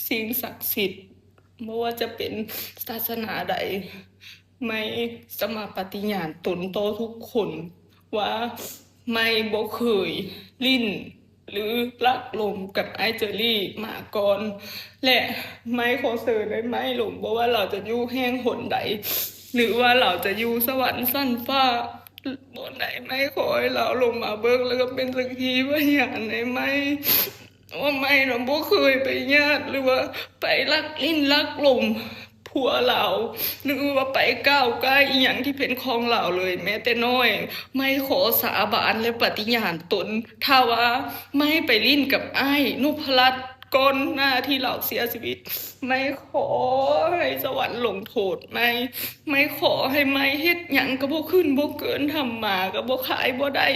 สิ่งศักดิ์สิทธิ์ไม่ว่าจะเป็นศาสนาใดไม่สมาปฏิญาณตนต่อทุกคนว่าไม่บ่เคยลิ้นหรือรักลมกับไอเจอรี่มาก่อนและไม่ขอเสนอได้ไหมหลงบอกว่าเราจะอยู่แห้งหนใดหรือว่าเราจะอยู่สวรรค์สั้นฟ้าบนไหนไม่ขอให้เราลงมาเบิกแล้วก็เป็นสักทีว่าอย่างไหนไม่ว่าไม่เราบ่เคยไปญาติหรือว่าไปรักลิ้นรักลมผัวเราหรือว่าไปก้าวใกล้อหย่างที่เป็นของเราเลยแม้แต่น้อยไม่ขอสาบานและปฏิญาณตนถ้าว่าไม่ไปลิ้นกับไอ้นุพรัตน์ก่อนหน้าที่เราเสียชีวิตไม่ขอให้สวรรค์ลงโทษไม่ขอให้ไม่เฮ็ดหยังก็บ่ขึ้นบ่เกินทำมาก็บ่ขายบ่ได้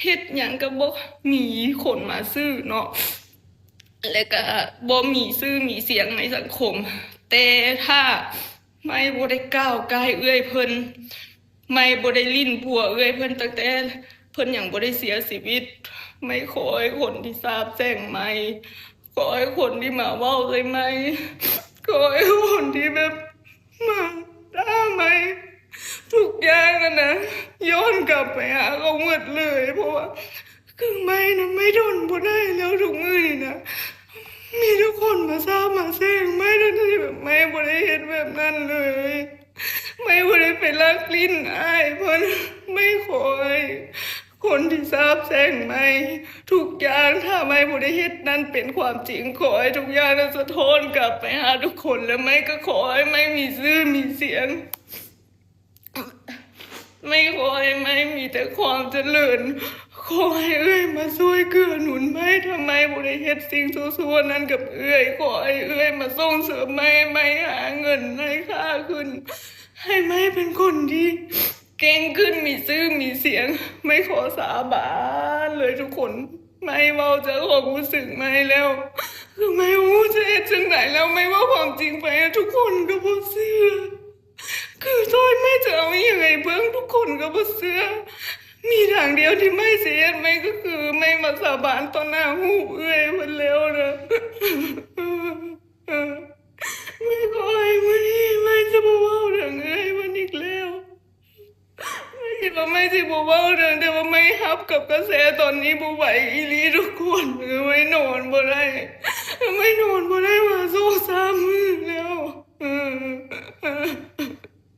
เฮ็ดหยังก็บ่มีคนมาซื้อเนาะและก็บ่มีชื่อมีเสียงในสังคมแต่ถ้าไม่บ่ได้ก้าวกายเอื้อยเพิ่นไม่บ่ได้ลิ้นผัวเอื้อยเพิ่นตั้งแต่เพิ่นยังบ่ได้เสียชีวิตไม่ขอให้คนที่ทราบแจ้งไม่ขอให้คนที่มาเว้าใส่ไม่ขอให้คนที่แบบมาด่าไม่ทุกอย่างนะย้อนกลับไปหาเขาหมดเลยเพราะว่าคือไม่นะไม่ทนบ่ได้แล้วทุกมื้อนี่นะมีทุกคนมาทราบมาแซงไม่ได้แบบไม่บ่ได้เห็นแบบนั้นเลยไม่บ่ได้ไปลักลิ้นอ้ายเพิ่นไม่ขอให้คนที่ทราบแซงไม่ทุกอย่างถ้าไม่บ่ได้เฮ็ดนั้นเป็นความจริงขอให้ทุกอย่างนั้นสะท้อนกลับไปหาทุกคนแล้วไม่ก็ขอให้ไม่มีชื่อมีเสียงไม่ขอให้ไม่มีแต่ความเจริญขอให้เอ้ยมาช่วยเกื้อหนุนไม่ทำไมบ่ได้เฮ็ดสิ่งชั่วๆนั้นกับเอ้ยขอให้เอ้ยมาส่งเสริมไม่หาเงินให้ค่าขึ้นให้ไม่เป็นคนที่เก่งขึ้นมีชื่อมีเสียงไม่ขอสาบานเลยทุกคนไม่เว้าจะขอรู้สึกไม่แล้วคือไม่รู้จะเฮ็ดจังไหนแล้วไม่ว่าความจริงไปทุกคนก็บ่เชื่อคือซอยไม่จะเอายังไงเบิ่งทุกคนก็บ่เชื่อมีทางเดียวที่ไม่เสียดไม่ก็คือไม่มาสาบานต่อหน้าหูเอื้อยเพิ่นแล้วนะไม่ขอให้มื้อนี้ไม่จะบ่เว้าเรื่องเอื้อยเพิ่นอีกแล้วไม่คิดว่าไม่สิบ่เว้าเรื่องแต่ว่าไม่รับกับกระแสตอนนี้บ่ไหวอีหลีทุกคนคือไม่นอนบ่ได้ไม่นอนบ่ได้มา2-3 มื้อแล้ว